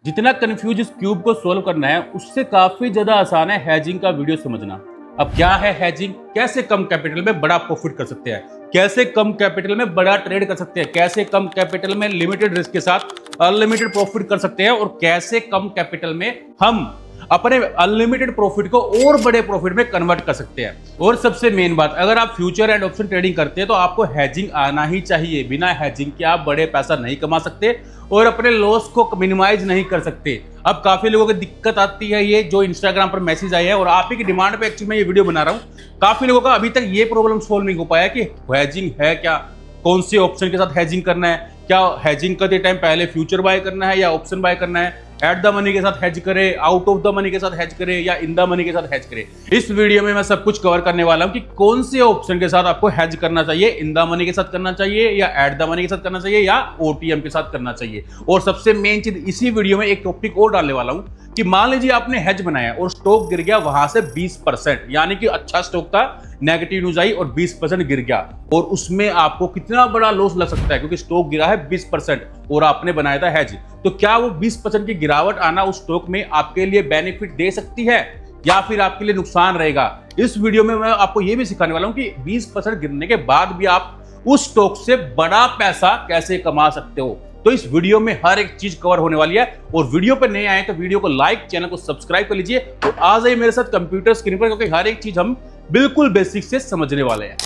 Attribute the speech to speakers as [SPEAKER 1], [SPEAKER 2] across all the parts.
[SPEAKER 1] जितना कंफ्यूज इस क्यूब को सोल्व करना है उससे काफी ज्यादा आसान है हेजिंग का वीडियो समझना। अब क्या है हेजिंग, कैसे कम कैपिटल में बड़ा प्रॉफिट कर सकते हैं, कैसे कम कैपिटल में बड़ा ट्रेड कर सकते हैं, कैसे कम कैपिटल में लिमिटेड रिस्क के साथ अनलिमिटेड प्रॉफिट कर सकते हैं और कैसे कम कैपिटल में हम अपने अनलिमिटेड प्रॉफिट को और बड़े प्रॉफिट में कन्वर्ट कर सकते हैं। और सबसे मेन बात, अगर आप फ्यूचर एंड ऑप्शन ट्रेडिंग करते हैं तो आपको हेजिंग आना ही चाहिए। बिना हेजिंग के आप बड़े पैसा नहीं कमा सकते और अपने लॉस को मिनिमाइज नहीं कर सकते। अब काफी लोगों की दिक्कत आती है, ये जो इंस्टाग्राम पर मैसेज आए हैं और आप ही की डिमांड पे एक्चुअली मैं ये वीडियो बना रहा हूँ। काफी लोगों का अभी तक ये प्रॉब्लम सोल्व नहीं हो पाया कि हेजिंग है क्या, कौन से ऑप्शन के साथ हेजिंग करना है, क्या हेजिंग करते टाइम पहले फ्यूचर बाय करना है या ऑप्शन बाय करना है, एट द मनी के साथ हेज करे, आउट ऑफ द मनी के साथ हेज करे या इन द मनी के साथ हेज करे। इस वीडियो में मैं सब कुछ कवर करने वाला हूं कि कौन से ऑप्शन के साथ आपको हेज करना चाहिए, इन द मनी के साथ करना चाहिए या एट द मनी के साथ करना चाहिए या ओटीएम के साथ करना चाहिए। और सबसे मेन चीज, इसी वीडियो में एक टॉपिक और डालने वाला हूं कि मान लीजिए आपने हेज बनाया और स्टॉक गिर गया वहां से 20%, यानी कि अच्छा स्टॉक था, नेगेटिव न्यूज आई और 20% गिर गया और उसमें आपको कितना बड़ा लॉस लग सकता है क्योंकि स्टॉक गिरा है 20% और आपने बनाया था हेज। तो क्या वो 20% की गिरावट आना उस स्टॉक में आपके लिए बेनिफिट दे सकती है या फिर आपके लिए नुकसान रहेगा? इस वीडियो में मैं आपको यह भी सिखाने वाला हूं कि 20% गिरने के बाद भी आप उस स्टॉक से बड़ा पैसा कैसे कमा सकते हो। तो इस वीडियो में हर एक चीज कवर होने वाली है और वीडियो पर नए आए तो वीडियो को लाइक, चैनल को सब्सक्राइब कर लीजिए और आ जाइए मेरे साथ कंप्यूटर स्क्रीन पर, क्योंकि हर एक चीज हम बिल्कुल बेसिक से समझने वाले हैं।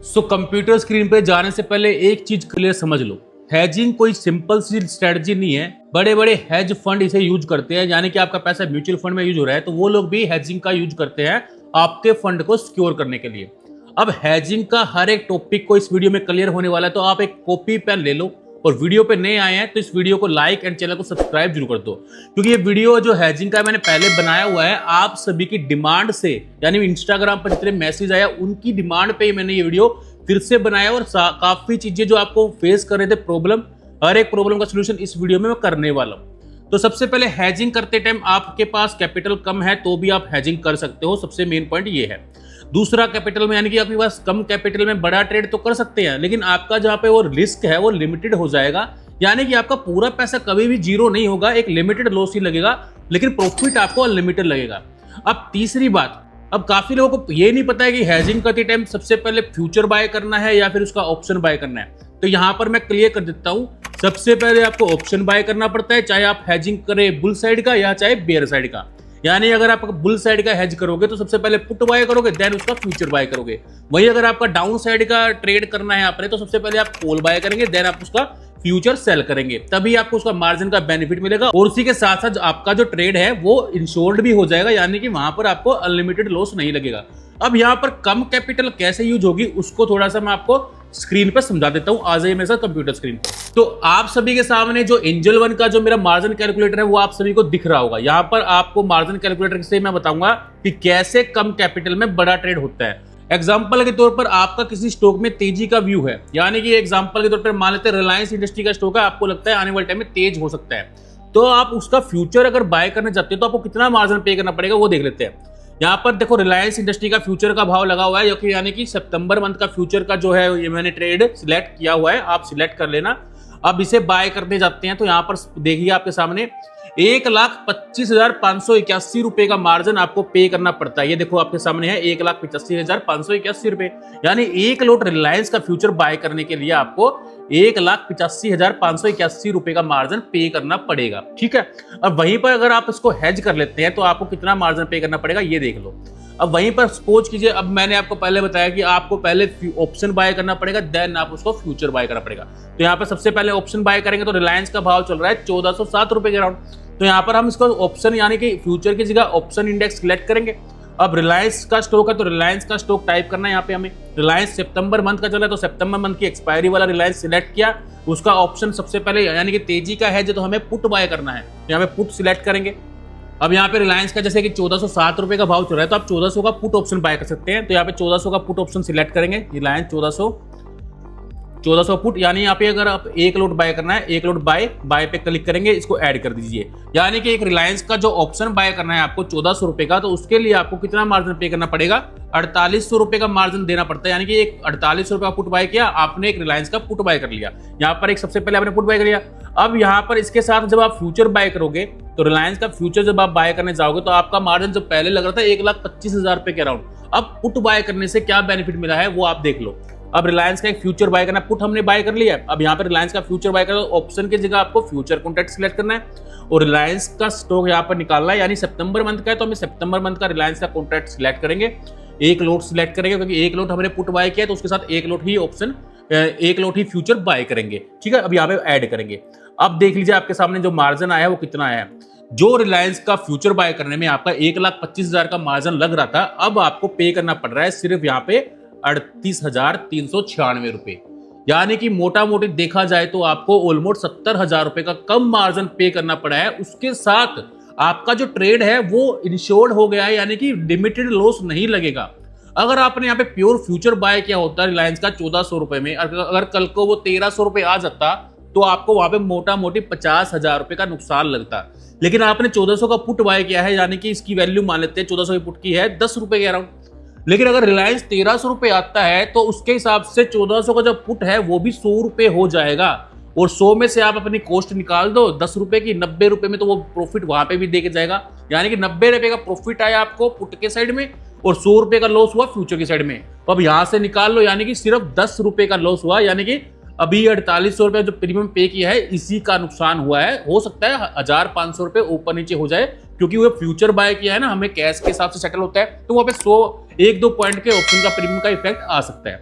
[SPEAKER 1] सो कंप्यूटर स्क्रीन पे जाने से पहले एक चीज क्लियर समझ लो, हेजिंग कोई सिंपल सी स्ट्रेटजी नहीं है। बड़े बड़े हेज फंड इसे यूज करते हैं, यानी कि आपका पैसा म्यूचुअल फंड में यूज हो रहा है तो वो लोग भी हेजिंग का यूज करते हैं आपके फंड को सिक्योर करने के लिए। अब हेजिंग का हर एक टॉपिक को इस वीडियो में क्लियर होने वाला है, तो आप एक कॉपी पेन ले लो और वीडियो पे नए आए हैं तो इस वीडियो को लाइक एंड चैनल को सब्सक्राइब जरूर कर दो, क्योंकि ये वीडियो जो हेजिंग का मैंने पहले बनाया हुआ है आप सभी की डिमांड से, यानी इंस्टाग्राम पर जितने मैसेज आया उनकी डिमांड पे ही मैंने ये वीडियो फिर से बनाया और काफी चीजें जो आपको फेस कर रहे थे प्रॉब्लम, हर एक प्रॉब्लम का सोल्यूशन इस वीडियो में मैं करने वाला हूं। तो सबसे पहले हेजिंग करते टाइम आपके पास कैपिटल कम है तो भी आप हेजिंग कर सकते हो, सबसे मेन पॉइंट ये है। दूसरा, कैपिटल में यानी कि आपके पास कम कैपिटल में बड़ा ट्रेड तो कर सकते हैं, लेकिन आपका जहां पे वो रिस्क है वो लिमिटेड हो जाएगा, यानी कि आपका पूरा पैसा कभी भी जीरो नहीं होगा, एक लिमिटेड लॉस ही लगेगा, लेकिन प्रॉफिट आपको अनलिमिटेड लगेगा। अब तीसरी बात, अब काफी लोगों को ये नहीं पता है कि हेजिंग करते टाइम सबसे पहले फ्यूचर बाय करना है या फिर उसका ऑप्शन बाय करना है। तो यहां पर मैं क्लियर कर देता हूं, सबसे पहले आपको ऑप्शन बाय करना पड़ता है, चाहे आप हेजिंग करें बुल साइड का या चाहे बेयर साइड का। यानी अगर आप बुल साइड का हेज करोगे तो सबसे पहले पुट बाय करोगे, देन उसका फ्यूचर बाय करोगे। वही अगर आपका डाउन साइड का ट्रेड करना है आपने तो सबसे पहले आप कॉल बाय करेंगे, देन आप उसका फ्यूचर सेल करेंगे, तभी आपको उसका मार्जिन का बेनिफिट मिलेगा और उसी के साथ साथ आपका जो ट्रेड है वो इंश्योर्ड भी हो जाएगा, यानी कि वहां पर आपको अनलिमिटेड लॉस नहीं लगेगा। अब यहाँ पर कम कैपिटल कैसे यूज होगी उसको थोड़ा सा मैं आपको स्क्रीन पर समझा देता हूं। आ जाइए मेरे साथ कंप्यूटर स्क्रीन पर। तो आप सभी के सामने जो एंजल वन का जो मेरा मार्जिन कैलकुलेटर है वो आप सभी को दिख रहा होगा। यहाँ पर आपको मार्जिन कैलकुलेटर से मैं बताऊंगा कि कैसे कम कैपिटल में बड़ा ट्रेड होता है। एग्जाम्पल के तौर पर आपका किसी स्टॉक में तेजी का व्यू है, यानी कि एग्जाम्पल के तौर पर मान लेते हैं रिलायंस इंडस्ट्री का स्टॉक है, आपको लगता है आने वाले टाइम में तेज हो सकता है, तो आप उसका फ्यूचर अगर बाय करना चाहते हो तो आपको कितना मार्जिन पे करना पड़ेगा वो देख लेते हैं। यहाँ पर देखो रिलायंस इंडस्ट्री का फ्यूचर का भाव लगा हुआ है, यानी कि सितंबर मंथ का फ्यूचर का जो है ये मैंने ट्रेड सिलेक्ट किया हुआ है, आप सिलेक्ट कर लेना। अब इसे बाय करने जाते हैं तो यहाँ पर देखिए आपके सामने 1,25,581 रुपए का मार्जिन आपको पे करना पड़ता है। ये देखो आपके सामने है 1,85,581 रुपए, यानी एक लोट रिलायंस का फ्यूचर बाय करने के लिए आपको 1,85,581 रुपए का मार्जिन पे करना पड़ेगा। ठीक है, अब वहीं पर अगर आप इसको हेज कर लेते हैं तो आपको कितना मार्जिन पे करना पड़ेगा ये देख लो। अब वहीं पर सपोज कीजिए, अब मैंने आपको पहले बताया कि आपको पहले ऑप्शन बाय करना पड़ेगा, देन आप उसको फ्यूचर बाय करना पड़ेगा। तो यहाँ पर सबसे पहले ऑप्शन बाय करेंगे तो रिलायंस का भाव चल रहा है 1407 रुपए के अराउंड, तो यहाँ पर हम इसको ऑप्शन यानी कि फ्यूचर की जगह ऑप्शन इंडेक्स सिलेक्ट करेंगे। अब रिलायंस का स्टॉक है तो रिलायंस का स्टॉक टाइप करना है यहाँ पे हमें। रिलायंस सितंबर मंथ का चल रहा है तो सितंबर मंथ की एक्सपायरी वाला रिलायंस सिलेक्ट किया, उसका ऑप्शन सबसे पहले यानी कि तेजी का है जो, तो हमें पुट बाय करना है, यहाँ पे पुट सिलेक्ट करेंगे। अब यहाँ पे रिलायंस का जैसे कि 1407 रुपए का भाव चल रहा है तो आप 1400 का पुट ऑप्शन बाय कर सकते हैं, तो यहाँ पे 1400 का पुट ऑप्शन सिलेक्ट करेंगे, रिलायंस 1400 पुट, यानी यहाँ पे अगर आप एक लोट बाय करना है, एक लोट बाय पे क्लिक करेंगे, इसको ऐड कर दीजिए। यानी कि एक रिलायंस का जो ऑप्शन बाय करना है आपको 1400 रुपए का, तो उसके लिए आपको कितना मार्जिन पे करना पड़ेगा, 4800 रुपए का मार्जिन देना पड़ता है। यानी कि एक 4800 रुपए का पुट बाय किया आपने, एक रिलायंस का पुट बाय कर लिया। यहाँ पर एक सबसे पहले आपने पुट बाय कर लिया। अब यहाँ पर इसके साथ जब आप फ्यूचर बाय करोगे तो रिलायंस का फ्यूचर जब आप बाय करने जाओगे तो आपका मार्जिन जो पहले लग रहा था 1,25,000 रुपए के अराउंड, अब पुट बाय करने से क्या बेनिफिट मिला है वो आप देख लो। अब रिलायंस का एक फ्यूचर बाय करना, पुट हमने बाय कर लिया है, अब यहाँ पर रिलायंस का फ्यूचर बाय करना, ऑप्शन की जगह आपको फ्यूचर कॉन्ट्रैक्ट सिलेक्ट करना है और रिलायंस का स्टॉक यहाँ पर निकालना है, यानी सितंबर मंथ का है तो हमें सितंबर मंथ का रिलायंस का कॉन्ट्रैक्ट सिलेक्ट करेंगे, एक लोट सिलेक्ट करेंगे क्योंकि एक लोट हमने पुट बाय किया तो उसके साथ एक लोट ही ऑप्शन, एक लोट ही फ्यूचर बाय करेंगे। ठीक है, अब यहाँ पे ऐड करेंगे। अब देख लीजिए आपके सामने जो मार्जिन आया है वो कितना आया है। जो रिलायंस का फ्यूचर बाय करने में आपका 1,25,000 का मार्जिन लग रहा था, अब आपको पे करना पड़ रहा है सिर्फ यहाँ पे 38,396 रुपए, यानी कि मोटा मोटी देखा जाए तो आपको ऑलमोस्ट 70,000 रुपए का कम मार्जिन पे करना पड़ा है। उसके साथ आपका जो ट्रेड है वो इंश्योर्ड हो गया है, यानी कि लिमिटेड लॉस नहीं लगेगा। अगर आपने यहाँ पे प्योर फ्यूचर बाय किया होता रिलायंस का 1400 रुपए में, अगर कल को वो 1300 रुपए आ जाता तो आपको वहां पे मोटा मोटी 50,000 रुपए का नुकसान लगता। लेकिन आपने 1400 का पुट बाय किया है, यानी कि इसकी वैल्यू मान लेते हैं 1400 की पुट की है 10 रुपए के अराउंड। लेकिन अगर रिलायंस 1300 रुपए आता है तो उसके हिसाब से 1400 का जो पुट है वो भी 100 रुपए हो जाएगा, और 100 में से आप अपनी कॉस्ट निकाल दो 10 रुपए की, 90 रुपए में तो वो प्रॉफिट वहां पे भी देके जाएगा, यानी कि 90 रुपए का प्रॉफिट आया आपको पुट के साइड में और 100 रुपए का लॉस हुआ फ्यूचर की साइड में। तो अब यहां से निकाल लो, यानी कि सिर्फ 10 रुपए का लॉस हुआ, यानी कि अभी 4800 रुपए जो प्रीमियम पे किया है इसी का नुकसान हुआ है। हो सकता है 1,500 रुपए ऊपर नीचे हो जाए, क्योंकि वो फ्यूचर बाय किया है ना, हमें कैश के हिसाब से सेटल होता है, तो वहां पे 100-1-2 पॉइंट के ऑप्शन का प्रीमियम का इफेक्ट आ सकता है।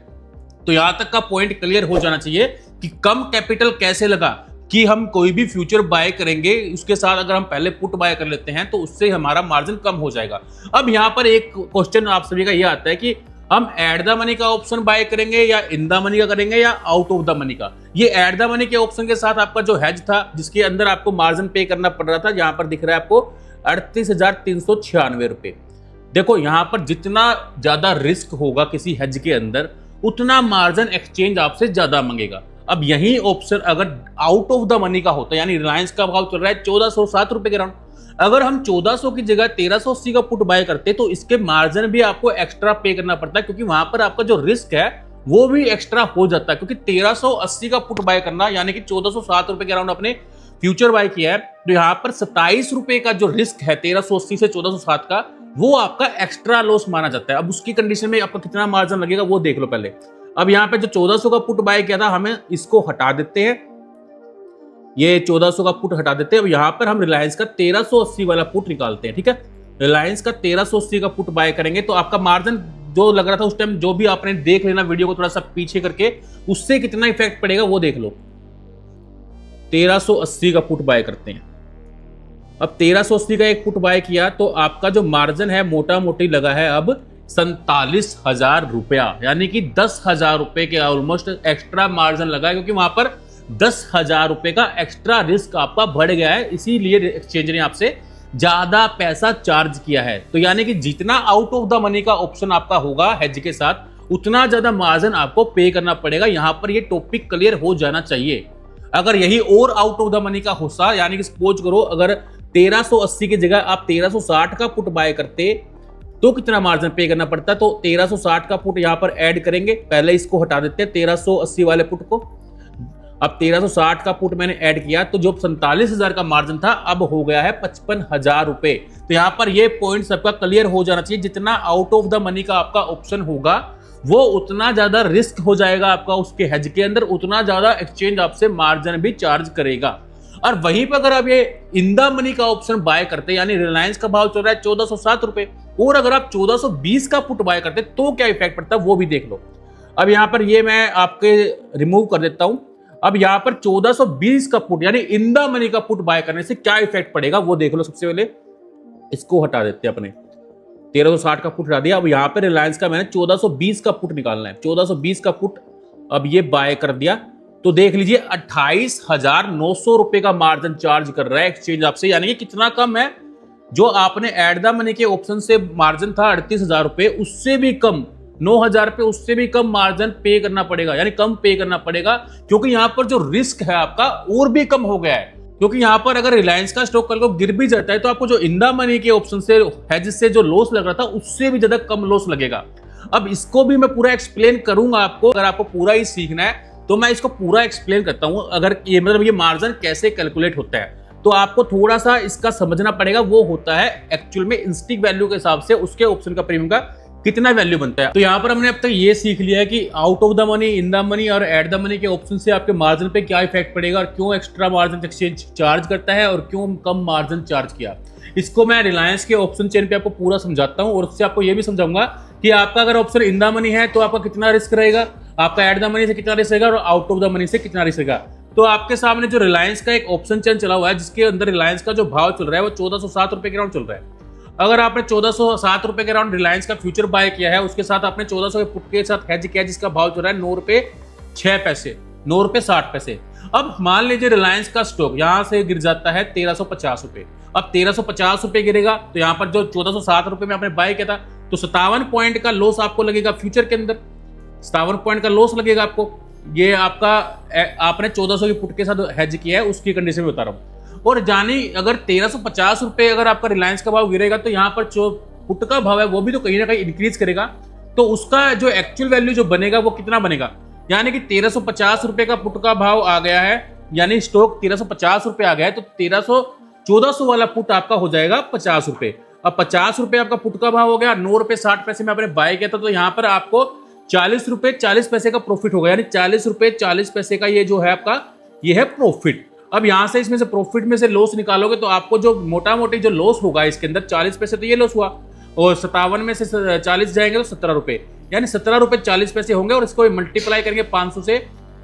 [SPEAKER 1] तो यहां तक का पॉइंट क्लियर हो जाना चाहिए कि कम कैपिटल कैसे लगा, कि हम कोई भी फ्यूचर बाय करेंगे उसके साथ अगर हम पहले पुट बाय कर लेते हैं तो उससे हमारा मार्जिन कम हो जाएगा। अब यहां पर एक क्वेश्चन आप सभी का यह आता है कि हम एट द मनी का ऑप्शन बाय करेंगे या इन द मनी का करेंगे या आउट ऑफ द मनी का। ये एट द मनी के ऑप्शन के साथ आपका जो हेज था जिसके अंदर आपको मार्जिन पे करना पड़ रहा था, यहां पर दिख रहा है आपको 38,396 रुपए। देखो यहां पर जितना ज्यादा रिस्क होगा किसी हेज के अंदर उतना मार्जिन एक्सचेंज आपसे ज्यादा मांगेगा। अब यही ऑप्शन अगर आउट ऑफ द मनी का होता, यानी रिलायंस का भाव चल रहा है 1407 रुपए के राउंड, अगर हम 1400 की जगह 1380 का पुट बाय करते तो इसके मार्जिन भी आपको एक्स्ट्रा पे करना पड़ता है, क्योंकि वहां पर आपका जो रिस्क है वो भी एक्स्ट्रा हो जाता है। क्योंकि 1380 का पुट बाय करना यानी कि 1407 रुपए के अराउंड अपने फ्यूचर बाय किया है, तो यहाँ पर 27 रुपए का जो रिस्क है 1380 से 1407 का, वो आपका एक्स्ट्रा लॉस माना जाता है। अब उसकी कंडीशन में आपका कितना मार्जिन लगेगा वो देख लो पहले। अब यहाँ पे जो 1400 का पुट बाय किया था, हमें इसको हटा देते हैं, ये 1400 का पुट हटा देते हैं। अब यहाँ पर हम रिलायंस का 1380 वाला पुट निकालते हैं। ठीक है, रिलायंस का 1380 का पुट बाय करेंगे तो आपका मार्जिन जो लग रहा था उस टाइम, जो भी आपने देख लेना वीडियो को थोड़ा सा पीछे करके, उससे कितना इफेक्ट पड़ेगा वो देख लो। 1380 का पुट बाय करते हैं। अब 1380 का एक पुट बाय किया तो आपका जो मार्जिन है मोटा मोटी लगा है अब 47,000 रुपया, यानी कि 10,000 रुपए के ऑलमोस्ट एक्स्ट्रा मार्जिन लगा है, क्योंकि वहां पर 10,000 रुपए का एक्स्ट्रा रिस्क आपका बढ़ गया है, इसीलिए एक्सचेंज ने आपसे ज्यादा पैसा चार्ज किया है। तो यानी कि जितना आउट ऑफ द मनी का ऑप्शन आपका होगा हेज के साथ उतना ज्यादा मार्जिन आपको पे करना पड़ेगा। यहां पर ये टॉपिक क्लियर हो जाना चाहिए। अगर यही और आउट ऑफ द मनी का होता, यानी कि सपोज करो अगर 1380 की जगह आप 1360 का पुट बाय करते तो कितना मार्जिन पे करना पड़ता, तो 1360 का पुट यहां पर ऐड करेंगे। पहले इसको हटा देते हैं 1380 वाले पुट को। अब 1360 का पुट मैंने ऐड किया तो जो 47,000 का मार्जिन था अब हो गया है 55,000 रुपए। तो यहां पर ये पॉइंट सबका क्लियर हो जाना चाहिए। जितना आउट ऑफ द मनी का आपका ऑप्शन होगा वो उतना ज्यादा रिस्क हो जाएगा आपका उसके हेज के अंदर, उतना ज्यादा एक्सचेंज आपसे मार्जिन भी चार्ज करेगा। और वहीं पर अगर आप ये इन द मनी का ऑप्शन बाय करते, यानी रिलायंस का भाव चल रहा है 1407 रुपए, और अगर आप 1420 का पुट बाय करते तो क्या इफेक्ट पड़ता है वो भी देख लो। अब यहां पर ये मैं आपके रिमूव कर देता हूं। अब यहां पर 1420 का पुट यानी इन द मनी का पुट बाय करने से क्या इफेक्ट पड़ेगा वो देख लो। सबसे पहले इसको हटा देते हैं, अपने 1360 का पुट हटा दिया। अब यहां पर रिलायंस का मैंने 1420 का पुट निकालना है। 1420 का पुट अब ये बाय कर दिया तो देख लीजिए 28,900 रुपए का मार्जिन चार्ज कर रहा है एक्सचेंज आपसे, यानी कि कितना कम है। जो आपने एट द मनी के ऑप्शन से मार्जिन था 38,000 रुपए, उससे भी कम 9,000 रुपए, उससे भी कम मार्जिन पे करना पड़ेगा, यानी कम पे करना पड़ेगा, क्योंकि यहां पर जो रिस्क है आपका और भी कम हो गया है। क्योंकि यहां पर अगर रिलायंस का स्टॉक कल को गिर भी जाता है तो आपको जो इन द मनी के ऑप्शन से हेज से जो लॉस लग रहा था उससे भी ज्यादा कम लॉस लगेगा। अब इसको भी मैं पूरा एक्सप्लेन करूंगा आपको। अगर आपको पूरा ही सीखना है तो मैं इसको पूरा एक्सप्लेन करता हूं। अगर ये मतलब ये मार्जिन कैसे कैलकुलेट होता है, तो आपको थोड़ा सा इसका समझना पड़ेगा। वो होता है एक्चुअल में इंस्टिक वैल्यू के हिसाब से उसके ऑप्शन का प्रीमियम का कितना वैल्यू बनता है। तो यहाँ पर हमने अब तक ये सीख लिया है कि out of the money, in the money और एट द मनी के ऑप्शन से आपके मार्जिन पे क्या इफेक्ट पड़ेगा और क्यों एक्स्ट्रा मार्जिन एक्सचेंज चार्ज करता है और क्यों कम मार्जिन चार्ज किया। इसको मैं रिलायंस के ऑप्शन चेन पे आपको पूरा समझाता हूँ और उससे आपको ये भी समझाऊंगा कि आपका अगर ऑप्शन इन द मनी है तो आपका कितना रिस्क रहेगा, आपका एट द मनी से कितना रिस्क रहेगा और आउट ऑफ द मनी से कितना रिस्क रहेगा। तो आपके सामने जो रिलायंस का एक ऑप्शन चेन चला हुआ है जिसके अंदर रिलायंस का जो भाव चल रहा है वो 1407 रुपए के राउंड चल रहा है। अगर आपने 1407 रुपए के राउंड रिलायंस का फ्यूचर बाय किया है, उसके साथ आपने 1400 के पुट के साथ हेज किया जिसका भाव चल रहा है 9 रुपए 6 पैसे, 9 रुपए 60 पैसे। अब मान लीजिए रिलायंस का स्टॉक यहां से गिर जाता है 1350 रुपए। अब 1350 रुपए गिरेगा तो यहां पर जो 1407 रुपए में आपने बाय किया था तो 57 पॉइंट का लॉस आपको लगेगा फ्यूचर के अंदर, 57 पॉइंट का लॉस लगेगा आपको। ये आपका आपने 1400 की पुट के साथ हेज किया है उसकी कंडीशन में बता रहा हूं। और जानी अगर 1350 रुपए अगर आपका रिलायंस का भाव गिरेगा तो यहाँ पर जो पुट का भाव है वो भी तो कहीं ना कहीं इंक्रीज करेगा। तो उसका जो एक्चुअल वैल्यू जो बनेगा वो कितना बनेगा, यानी कि 1350 रुपए का पुट का भाव आ गया है, यानी स्टॉक 1350 रुपए आ गया है तो 1400 वाला पुट आपका हो जाएगा 50 रुपए। अब 50 रुपए आपका पुट का भाव हो गया, 9 रुपए 60 पैसे में आपने बाय किया था तो यहाँ पर आपको 40 रुपए 40 पैसे का प्रॉफिट होगा, यानी 40 रुपए 40 पैसे का ये जो है आपका ये है प्रॉफिट। अब यहां से इसमें से प्रॉफिट में से लॉस निकालोगे तो आपको जो मोटा मोटी जो लॉस होगा इसके अंदर 40 पैसे तो ये लॉस हुआ और 57 में से 40 जाएंगे तो 17 रुपए, यानी 17 रुपए 40 पैसे होंगे और इसको मल्टीप्लाई करेंगे 500 से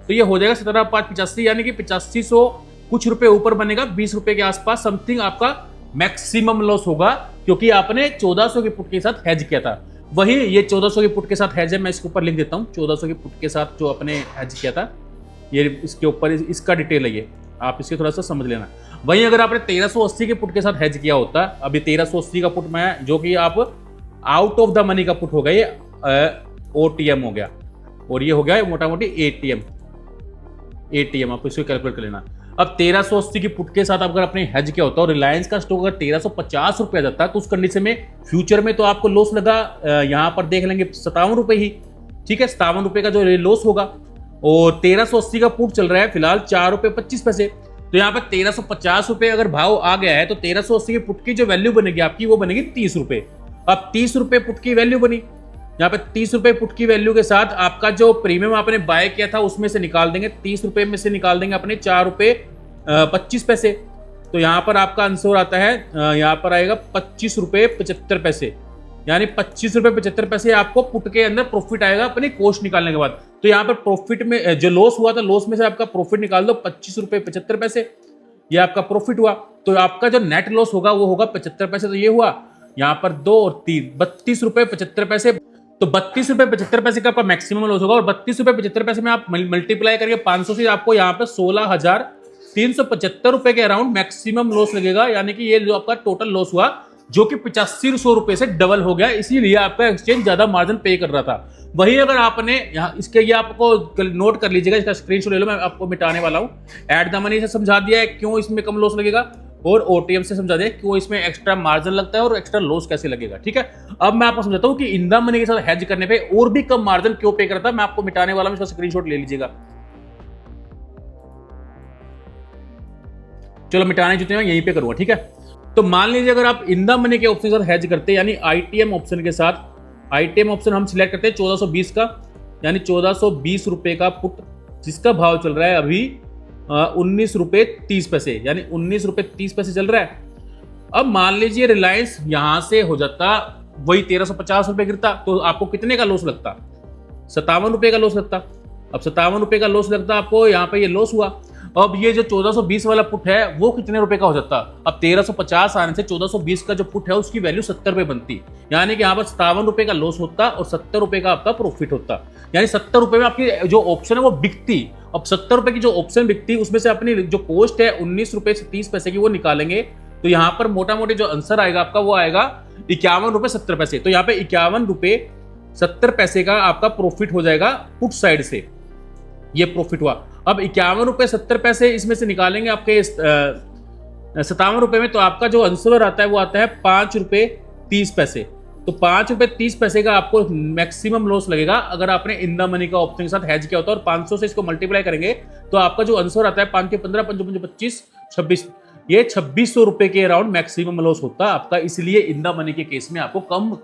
[SPEAKER 1] तो ये हो जाएगा 17 5 85, यानी कि 8500 कुछ रुपए ऊपर बनेगा, 20 रुपए के आसपास समथिंग आपका मैक्सिमम लॉस होगा क्योंकि आपने 1400 के पुट के साथ हेज किया था। वही ये 1400 के पुट के साथ हेज है, मैं इसके ऊपर लिख देता हूँ 1400 के पुट के साथ जो अपने हेज किया था, ये इसके ऊपर इसका डिटेल है, ये आप इसके थोड़ा सा समझ लेना। वहीं अगर आपने 1380 के पुट के साथ हेज किया होता, अभी 1380 का पुट मैं जो कि आप आउट ऑफ द मनी का पुट हो गया, ये ओटीएम हो गया और ये हो गया मोटा मोटी एटीएम आप इसको कैलकुलेट कर लेना। अब 1380 की पुट के साथ अगर आपने हेज किया होता और रिलायंस का स्टॉक अगर 1350 रुपए आ जाता है तो उस कंडीशन में फ्यूचर में तो आपको लॉस लगा, यहां पर देख लेंगे 57 रुपए ही, ठीक है 57 रुपए का जो लॉस होगा और 1380 का पुट चल रहा है फिलहाल 4 रुपए 25 पैसे। तो यहाँ पर 1350 रुपए अगर भाव आ गया है तो 1380 के पुट की जो वैल्यू बनेगी आपकी वो बनेगी 30 रुपए। अब 30 रुपए पुट की वैल्यू बनी, यहाँ पे 30 रुपए पुट की वैल्यू के साथ आपका जो प्रीमियम आपने बाय किया था उसमें से निकाल देंगे, 30 रुपए में से निकाल देंगे अपने 4 रुपए 25 पैसे। तो यहाँ पर आपका आंसर आता है, यहाँ पर आएगा 25 रुपए 75 पैसे, यानी 25 रुपए 75 पैसे आपको पुट के अंदर प्रॉफिट आएगा अपनी कॉस्ट निकालने के बाद। तो यहाँ पर प्रॉफिट में जो लॉस हुआ था लॉस में से आपका प्रॉफिट निकाल दो 25 रुपए 75 पैसे, ये आपका प्रॉफिट हुआ। तो आपका जो नेट लॉस होगा वो होगा 75 पैसे, तो ये हुआ यहाँ पर 2 और 3 32 रुपए 75 पैसे। तो 32 रुपए 75 पैसे का आपका मैक्सिमम लॉस होगा और 32 रुपए 75 पैसे में आप मल्टीप्लाई करके 500 से आपको यहाँ पे 16,375 रुपए के अराउंड मैक्सिमम लॉस लगेगा, यानी कि ये जो आपका टोटल लॉस हुआ जो कि 8500 रुपए से डबल हो गया, इसीलिए आपका एक्सचेंज ज्यादा मार्जिन पे कर रहा था। वही अगर आपने यहाँ इसके ये आपको नोट कर लीजिएगा, इसका स्क्रीनशॉट ले लो, मैं आपको मिटाने वाला हूँ। एट द मनी से समझा दिया है क्यों इसमें कम लॉस लगेगा और ओटीएम से समझा दिया क्यों इसमें एक्स्ट्रा मार्जिन लगता है और एक्स्ट्रा लॉस कैसे लगेगा, ठीक है। अब मैं आपको समझाता हूँ कि इन द मनी के साथ हेज करने पे और भी कम मार्जिन क्यों पे करता है, मैं आपको मिटाने वाला हूँ, इसका स्क्रीनशॉट ले लीजिएगा। चलो मिटाने जो मैं यहीं पे करूंगा, ठीक है। तो मान लीजिए अगर आप इन द मनी के ऑप्शन के साथ हेज करते हैं, यानी आईटीएम ऑप्शन के साथ, आईटीएम ऑप्शन हम सिलेक्ट करते हैं 1420 का, यानी 1420 रुपए का पुट जिसका भाव चल रहा है अभी 19 रुपए 30 पैसे, यानी 19 रुपए 30 पैसे चल रहा है। अब मान लीजिए रिलायंस यहां से हो जाता वही 1350 रुपए गिरता तो आपको कितने का लॉस लगता, 57 रुपए का लॉस लगता। अब 57 रुपए का लॉस लगता आपको, यहाँ पे ये लॉस हुआ। अब ये जो 1420 वाला पुट है वो कितने रुपए का हो जाता, अब 1350 आने से 1420 का जो पुट है उसकी वैल्यू 70 रुपए बनती, यानी कि यहाँ पर 57 रुपए का लॉस होता और 70 रुपए का आपका प्रॉफिट होता, यानी 70 रुपए में आपकी जो ऑप्शन है वो बिकती। अब 70 रुपए की जो ऑप्शन बिकती उसमें से अपनी जो कॉस्ट है 19 रुपए से 30 पैसे की वो निकालेंगे, तो यहाँ पर मोटा मोटी जो आंसर आएगा आपका वो आएगा 51 रुपए 70 पैसे। तो यहाँ पे 51 रुपए 70 पैसे का आपका प्रॉफिट हो जाएगा पुट साइड से, ये प्रॉफिट हुआ। अब 51 रुपए 70 पैसे इसमें से निकालेंगे आपके 57 रुपए में, तो आपका जो आंसर आता है वो आता है 5 रुपए 30 पैसे। तो 5 रुपए 30 पैसे का आपको मैक्सिमम लॉस लगेगा अगर आपने इन द मनी का ऑप्शन के साथ हेज किया होता है, और 500 से इसको मल्टीप्लाई करेंगे तो आपका जो आंसर आता है 5 के 15 5 25 26, ये 2600 रुपए के अराउंड मैक्सिमम लॉस होता है आपका, इसलिए इन द मनी के केस में आपको कम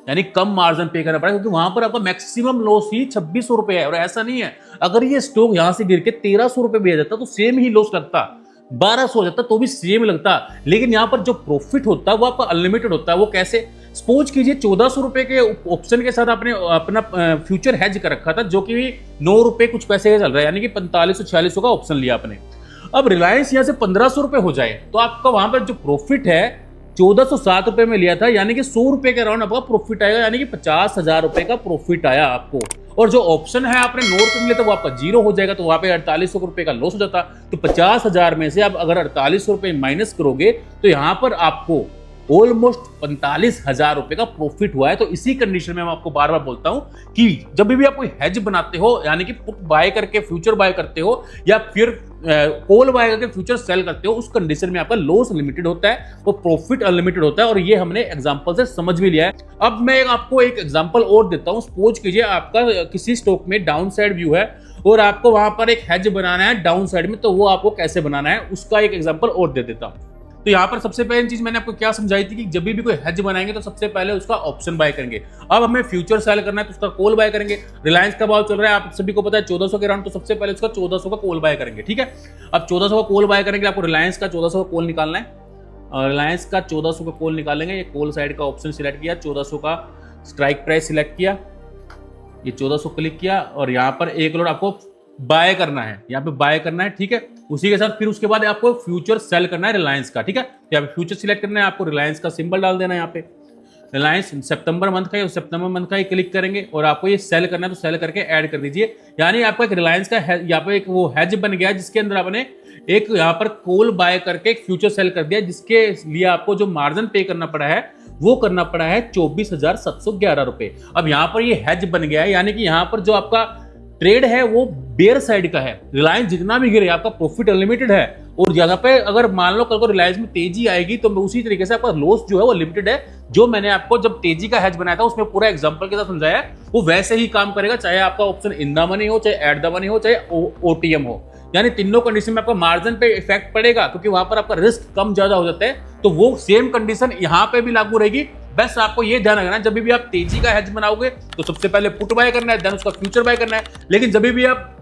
[SPEAKER 1] यानी कम मार्जिन पे करना पड़ेगा, क्योंकि वहां पर आपका मैक्सिमम लॉस ही 2600 रुपए है। और ऐसा नहीं है, अगर ये स्टॉक यहां से गिर के 1300 रुपए भी आ जाता तो सेम ही लॉस लगता, 1200 हो जाता तो भी सेम लगता। लेकिन यहाँ पर जो प्रॉफिट होता है वो आपका अनलिमिटेड होता है। वो कैसे? सपोज कीजिए 1400 रुपए के ऑप्शन के साथ आपने अपना फ्यूचर हेज कर रखा था, जो कि 9 रुपए कुछ पैसे का चल रहा है, यानी कि 4500-4600 का ऑप्शन लिया आपने। अब रिलायंस यहाँ से 1500 रुपए हो जाए तो आपका वहां पर जो प्रॉफिट है 1407 रुपए में लिया था, यानी कि 100 रुपए के अराउंड आपका प्रॉफिट आएगा, यानी कि 50,000 रुपए का प्रॉफिट आया आपको। और जो ऑप्शन है आपने 9 रुपए में लिया तो वो आपका जीरो हो जाएगा, तो वहां पे 4800 रुपए का लॉस हो जाता। तो 50,000 में से आप अगर 4800 रुपए माइनस करोगे तो यहां पर आपको ऑलमोस्ट 45,000 रुपए का प्रॉफिट हुआ है। तो इसी कंडीशन में मैं आपको बार बार बोलता हूं कि जब भी आप कोई हेज बनाते हो, यानी कि पुट बाय करके फ्यूचर बाय करते हो या फिर कॉल बाय करके फ्यूचर सेल करते हो, उस कंडीशन में आपका लॉस लिमिटेड होता है, वो प्रॉफिट अनलिमिटेड होता है। और ये हमने एग्जांपल से समझ भी लिया है। अब मैं आपको एक एग्जांपल और देता हूं। सपोज कीजिए आपका किसी स्टॉक में डाउन साइड व्यू है और आपको वहां पर एक हेज बनाना है डाउन साइड में, तो वो आपको कैसे बनाना है उसका एक एग्जांपल और दे देता हूं। तो यहाँ पर सबसे पहली चीज मैंने आपको क्या समझाई थी कि जब भी कोई हेज बनाएंगे तो सबसे पहले उसका ऑप्शन बाय करेंगे। अब हमें फ्यूचर सेल करना है तो उसका कॉल बाय करेंगे। रिलायंस का भाव चल रहा है आप सभी को पता है 1400 के अराउंड, तो सबसे पहले उसका 1400 का कॉल बाय करेंगे। ठीक है, अब 1400 का कॉल बाय करेंगे, आपको रिलायंस का 1400 का कॉल निकालना है। और रिलायंस का 1400 का कॉल निकालेंगे, ये कॉल साइड का ऑप्शन सिलेक्ट किया, 1400 का स्ट्राइक प्राइस सिलेक्ट किया, ये 1400 क्लिक किया और यहाँ पर एक लोड आपको बाय करना है, यहाँ पे बाय करना है। ठीक है, उसी के साथ फिर उसके बाद आपको फ्यूचर सेल करना है रिलायंस का। ठीक है, यहाँ पे फ्यूचर सिलेक्ट करना है, आपको रिलायंस का सिंबल डाल देना है। यहाँ पे रिलायंस सितंबर मंथ का है, सितंबर मंथ का ही क्लिक करेंगे और आपको ये सेल करना है तो सेल करके ऐड कर दीजिए। यानी आपका एक रिलायंस का यहाँ पे एक वो हेज बन गया जिसके अंदर आपने एक यहाँ पर कॉल बाय करके एक फ्यूचर सेल कर दिया, जिसके लिए आपको जो मार्जिन पे करना पड़ा है वो करना पड़ा है 24,711 रुपए। अब यहाँ पर ये हेज बन गया है, यानी कि यहाँ पर जो आपका ट्रेड है वो बेयर साइड का है। रिलायंस जितना भी गिरे आपका प्रॉफिट अनलिमिटेड है, और जगह पे अगर मान लो कल को रिलायंस में तेजी आएगी तो उसी तरीके से आपका लॉस जो है वो लिमिटेड है। जो मैंने आपको जब तेजी का हेज बनाया था उसमें पूरा एग्जांपल के साथ समझाया, वो वैसे ही काम करेगा, चाहे आपका ऑप्शन इन द मनी हो, चाहे एट द मनी हो, चाहे ओटीएम हो। यानी तीनों कंडीशन में आपका मार्जिन पे इफेक्ट पड़ेगा, क्योंकि वहां पर आपका रिस्क कम ज्यादा हो जाता है। तो वो सेम कंडीशन यहाँ पे भी लागू रहेगी। बस आपको ये ध्यान रखना है, जब भी आप तेजी का हेज बनाओगे तो सबसे पहले पुट बाय करना है, देन उसका फ्यूचर बाय करना है। लेकिन जब भी आप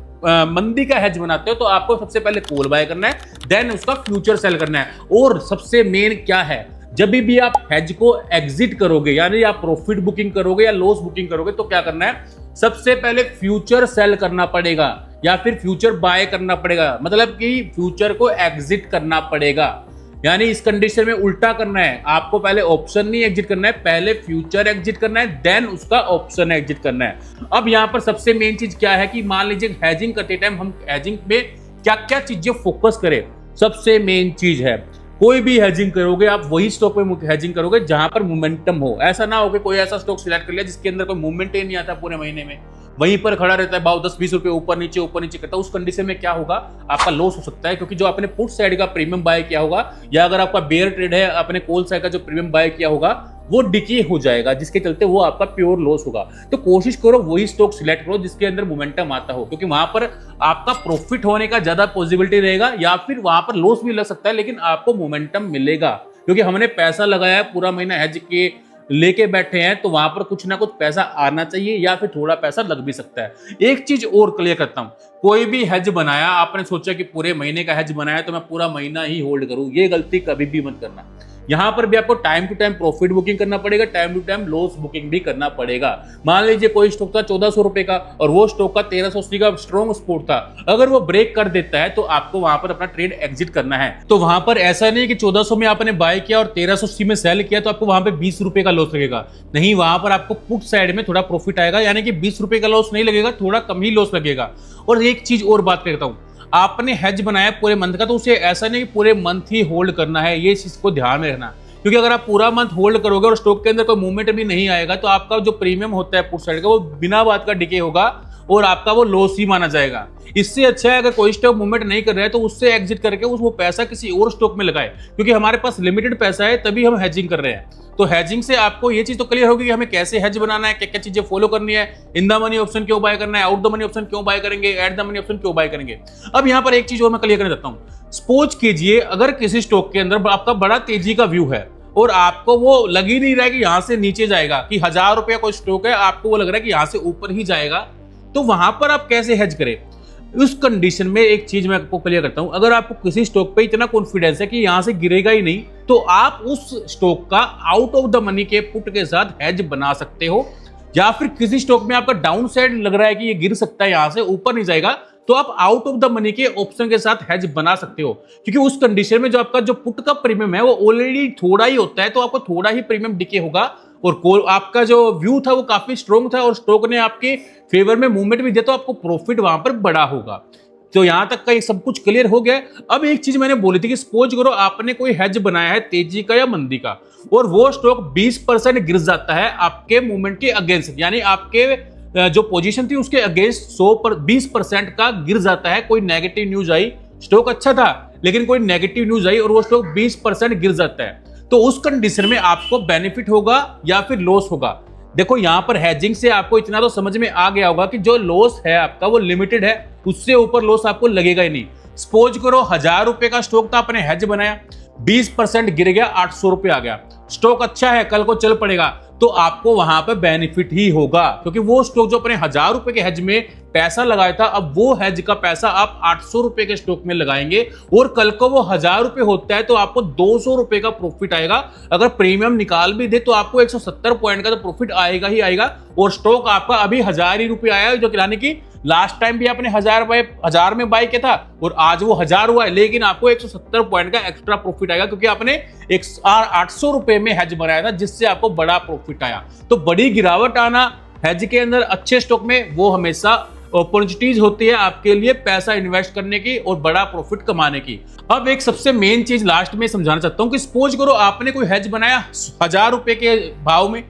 [SPEAKER 1] मंदी का हेज बनाते हो तो आपको सबसे पहले कॉल बाय करना है, देन उसका फ्यूचर सेल करना है। और सबसे मेन क्या है, जब भी आप हेज को एग्जिट करोगे, यानी आप प्रॉफिट बुकिंग करोगे या लॉस बुकिंग करोगे, तो क्या करना है, सबसे पहले फ्यूचर सेल करना पड़ेगा या फिर फ्यूचर बाय करना पड़ेगा। मतलब कि फ्यूचर को एग्जिट करना पड़ेगा। यानी इस कंडीशन में उल्टा करना है, आपको पहले ऑप्शन नहीं एग्जिट करना है, पहले फ्यूचर एग्जिट करना है, देन उसका ऑप्शन एग्जिट करना है। अब यहां पर सबसे मेन चीज क्या है कि मान लीजिए हेजिंग करते टाइम हम हेजिंग में क्या क्या चीजें फोकस करें। सबसे मेन चीज है, कोई भी हेजिंग करोगे आप वही स्टॉक में हेजिंग करोगे जहां पर मोमेंटम हो। ऐसा ना हो कि कोई ऐसा स्टॉक सिलेक्ट कर लिया जिसके अंदर कोई मूवमेंट ही नहीं आता, पूरे महीने में वहीं पर खड़ा रहता है, भाव 10-20 रुपए ऊपर नीचे करता है। उस कंडीशन में क्या होगा, आपका लॉस हो सकता है, क्योंकि जो आपने पुट साइड का प्रीमियम बाय किया होगा या अगर आपका बेयर ट्रेड है, आपने कॉल साइड का जो प्रीमियम बाय किया होगा वो डिके हो जाएगा, जिसके चलते वो आपका प्योर लॉस होगा। तो कोशिश करो वही स्टॉक सिलेक्ट करो जिसके अंदर मोमेंटम आता हो, क्योंकि वहां पर आपका प्रॉफिट होने का ज्यादा पॉसिबिलिटी रहेगा, या फिर वहां पर लॉस भी लग सकता है लेकिन आपको मोमेंटम मिलेगा, क्योंकि हमने पैसा लगाया है पूरा महीना हेज के लेके बैठे हैं, तो वहां पर कुछ ना कुछ पैसा आना चाहिए या फिर थोड़ा पैसा लग भी सकता है। एक चीज और क्लियर करता हूं, कोई भी हेज बनाया, आपने सोचा कि पूरे महीने का हेज बनाया तो मैं पूरा महीना ही होल्ड करूं, ये गलती कभी भी मत करना। यहां पर भी आपको time to time profit booking करना पड़ेगा, time to time loss booking भी करना पड़ेगा। मान लीजिए कोई स्टॉक था 1400 रुपए का और वो स्टॉक का 1380 का स्ट्रॉन्ग सपोर्ट था, अगर वो ब्रेक कर देता है तो आपको वहां पर अपना ट्रेड एग्जिट करना है। तो वहां पर ऐसा नहीं कि 1400 में आपने बाय किया और 1380 में सेल किया तो आपको वहां पे 20 रुपए का लॉस लगेगा। नहीं, वहां पर आपको पुट साइड में थोड़ा प्रॉफिट आएगा, यानी कि 20 रुपए का लॉस नहीं लगेगा, थोड़ा कम ही लॉस लगेगा। और एक चीज और बात करता हूं, आपने हेज बनाया पूरे मंथ का तो उसे ऐसा नहीं कि पूरे मंथ ही होल्ड करना है, ये चीज को ध्यान में रखना। क्योंकि अगर आप पूरा मंथ होल्ड करोगे और स्टॉक के अंदर कोई मूवमेंट भी नहीं आएगा तो आपका जो प्रीमियम होता है पुट साइड का वो बिना बात का डिके होगा और आपका वो लॉस ही माना जाएगा। इससे अच्छा है अगर कोई स्टॉक मूवमेंट नहीं कर रहा है तो उससे एग्जिट करके वो पैसा किसी और स्टॉक में लगाए, क्योंकि हमारे पास लिमिटेड पैसा है तभी हम हेजिंग कर रहे हैं। तो हेजिंग से आपको ये चीज तो क्लियर होगी कि हमें कैसे हेज बनाना है, क्या क्या चीजें फॉलो करनी है, इन द मनी ऑप्शन क्यों बाय करना है, आउट द मनी ऑप्शन क्यों बाय करेंगे, एट द मनी ऑप्शन क्यों बाय करेंगे। अब यहाँ पर एक चीज और मैं क्लियर करना चाहता हूँ। सपोज कीजिए अगर किसी स्टॉक के अंदर आपका बड़ा तेजी का व्यू है और आपको वो लग ही नहीं रहा है कि यहां से नीचे जाएगा, कि 1000 रुपया कोई स्टॉक है, आपको वो लग रहा है कि यहां से ऊपर ही जाएगा, तो वहां पर आप कैसे हेज करें। उस कंडीशन में एक चीज मैं आपको क्लियर करता हूं, अगर आपको किसी स्टॉक पे इतना कॉन्फिडेंस है कि यहां से गिरेगा ही नहीं, तो आप उस स्टॉक का आउट ऑफ द मनी के पुट के साथ हेज बना सकते हो। या फिर किसी स्टॉक में आपका डाउन साइड लग रहा है कि ये गिर सकता है, यहां से ऊपर नहीं जाएगा, तो आप आउट ऑफ द मनी के ऑप्शन के साथ हेज बना सकते हो, क्योंकि उस कंडीशन में जो आपका जो पुट का प्रीमियम है वो ऑलरेडी थोड़ा ही होता है, तो आपको थोड़ा ही प्रीमियम डिके होगा और आपका जो व्यू था वो काफी स्ट्रॉन्ग था और स्टॉक ने आपके फेवर में मूवमेंट भी दिया, तो आपको प्रॉफिट वहां पर बड़ा होगा। तो यहां तक का ये सब कुछ क्लियर हो गया। अब एक चीज मैंने बोली थी कि सपोज करो आपने कोई हेज बनाया है तेजी का या मंदी का, और वो स्टॉक 20% गिर जाता है आपके मूवमेंट के अगेंस्ट, यानी आपके जो पोजीशन थी उसके अगेंस्ट 20% का गिर जाता है। कोई नेगेटिव न्यूज आई, स्टॉक अच्छा था लेकिन कोई नेगेटिव न्यूज आई और वो स्टॉक 20% गिर जाता है, तो उस कंडीशन में आपको बेनिफिट होगा या फिर लॉस होगा। देखो यहां पर हेजिंग से आपको इतना तो समझ में आ गया होगा कि जो लॉस है आपका वो लिमिटेड है, उससे ऊपर लॉस आपको लगेगा ही नहीं। सपोज करो 1000 रुपए का स्टॉक था, आपने हेज बनाया, 20% गिर गया, 800 रुपए आ गया, स्टॉक अच्छा है, कल को चल पड़ेगा, तो आपको वहां पर बेनिफिट ही होगा, क्योंकि वो स्टॉक जो अपने 1000 रुपए के हेज में पैसा लगाया था, अब वो हेज का पैसा आप 800 रुपए के स्टॉक में लगाएंगे और कल को वो 1000 रुपए होता है तो आपको 200 रुपए का प्रॉफिट आएगा। अगर प्रीमियम निकाल भी दे तो आपको 170 पॉइंट का तो प्रॉफिट आएगा ही आएगा, और स्टॉक आपका अभी 1000 ही रुपए आया, जो यानी कि लास्ट टाइम भी आपने 1000 में बाय किया था और आज वो 1000 हुआ है, लेकिन आपको 170 पॉइंट का एक्स्ट्रा प्रॉफिट आएगा, क्योंकि आपने 800 रुपए में हेज बनाया था, जिससे आपको बड़ा प्रॉफिट आया। तो बड़ी गिरावट आना हेज के अंदर अच्छे स्टॉक में वो हमेशा अपॉर्चुनिटीज होती है आपके लिए पैसा इन्वेस्ट करने की और बड़ा प्रॉफिट कमाने की। अब एक सबसे मेन चीज लास्ट में समझाना चाहता हूं कि सपोज करो आपने कोई हेज बनाया 1000 रुपए के भाव में,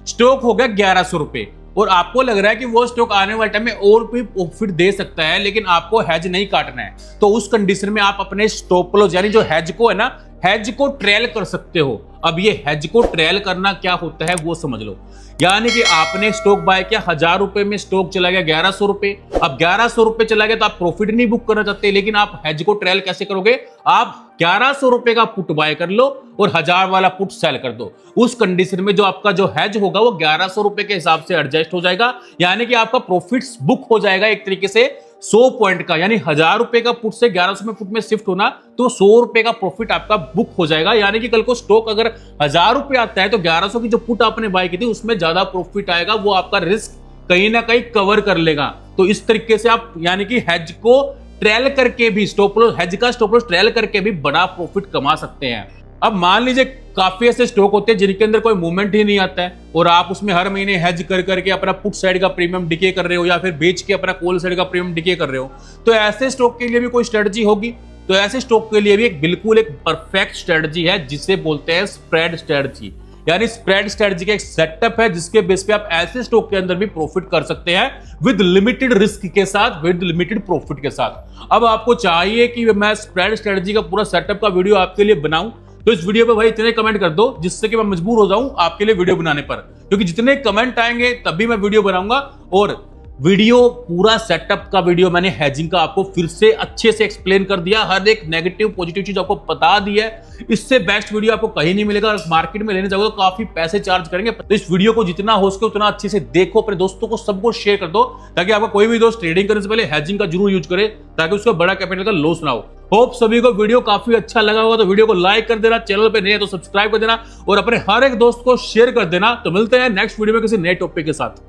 [SPEAKER 1] स्टॉक हो गया 1100 रुपए, और आपको लग रहा है कि वो स्टॉक आने वाले टाइम में और भी प्रॉफिट दे सकता है, लेकिन आपको हेज नहीं काटना है, तो उस कंडीशन में आप अपने स्टॉप लॉस यानी जो हेज को है ना, हेज को ट्रेल कर सकते हो। अब ये हेज को ट्रेल करना क्या होता है वो समझ लो, यानी कि आपने स्टॉक बाय किया 1000 रुपए में, स्टॉक चला गया 1100 रुपए, अब 1100 रुपए चला गया तो आप प्रॉफिट नहीं बुक करना चाहते, लेकिन आप हेज को ट्रेल कैसे करोगे, आप 1100 रुपए का पुट बाय कर लो और 1000 वाला पुट सेल कर दो। उस कंडीशन में जो आपका जो हेज होगा वो 1100 रुपए के हिसाब से एडजस्ट हो जाएगा, यानी कि आपका प्रॉफिट बुक हो जाएगा एक तरीके से 100 पॉइंट का, यानी 1000 रुपए का पुट से 1100 में पुट में शिफ्ट होना, तो 100 रुपए का प्रॉफिट आपका बुक हो जाएगा। यानी कि कल को स्टॉक अगर 1000 रुपए आता है तो 1100 की जो पुट आपने बाय की थी उसमें ज्यादा प्रॉफिट आएगा, वो आपका रिस्क कहीं ना कहीं कवर कर लेगा। तो इस तरीके से आप यानी कि हेज को ट्रेल करके भी स्टॉप लॉस, हेज का स्टॉप लॉस ट्रेल करके भी बड़ा प्रॉफिट कमा सकते हैं। अब मान लीजिए काफी ऐसे स्टॉक होते हैं जिनके अंदर कोई मूवमेंट ही नहीं आता है और आप उसमें हर महीने हेज कर करके अपना पुट साइड का प्रीमियम डिके कर रहे हो या फिर बेच के अपना कॉल साइड का प्रीमियम डिके कर रहे हो, तो ऐसे स्टॉक के लिए भी कोई स्ट्रेटजी होगी। तो ऐसे स्टॉक के लिए भी बिल्कुल एक परफेक्ट स्ट्रेटजी है जिसे बोलते हैं स्प्रेड स्ट्रेटजी। यानी स्प्रेड स्ट्रेटजी का एक सेटअप है जिसके बेस पे आप ऐसे स्टॉक के अंदर भी प्रॉफिट कर सकते हैं विद लिमिटेड रिस्क के साथ, विद लिमिटेड प्रॉफिट के साथ। अब आपको चाहिए कि मैं स्प्रेड स्ट्रेटजी का पूरा सेटअप का वीडियो आपके लिए बनाऊं, तो इस वीडियो पे भाई इतने कमेंट कर दो जिससे कि मैं मजबूर हो जाऊं आपके लिए वीडियो बनाने पर, क्योंकि जितने कमेंट आएंगे तभी मैं वीडियो बनाऊंगा। और वीडियो पूरा सेटअप का वीडियो मैंने हेजिंग का आपको फिर से अच्छे से एक्सप्लेन कर दिया, हर एक नेगेटिव पॉजिटिव चीज आपको बता दी है। इससे बेस्ट वीडियो आपको कहीं नहीं मिलेगा। मार्केट में लेने जाओगे तो काफी पैसे चार्ज करेंगे, तो इस वीडियो को जितना हो सके उतना अच्छे से देखो, अपने दोस्तों को सबको शेयर कर दो, ताकि आपका कोई भी दोस्त ट्रेडिंग करने से पहले हेजिंग का जरूर यूज करे, ताकि उसका बड़ा कैपिटल का लॉस ना हो। होप सभी को वीडियो काफी अच्छा लगा होगा, तो वीडियो को लाइक कर देना, चैनल पे नए हैं तो सब्सक्राइब कर देना और अपने हर एक दोस्त को शेयर कर देना। तो मिलते हैं नेक्स्ट वीडियो में किसी नए टॉपिक के साथ।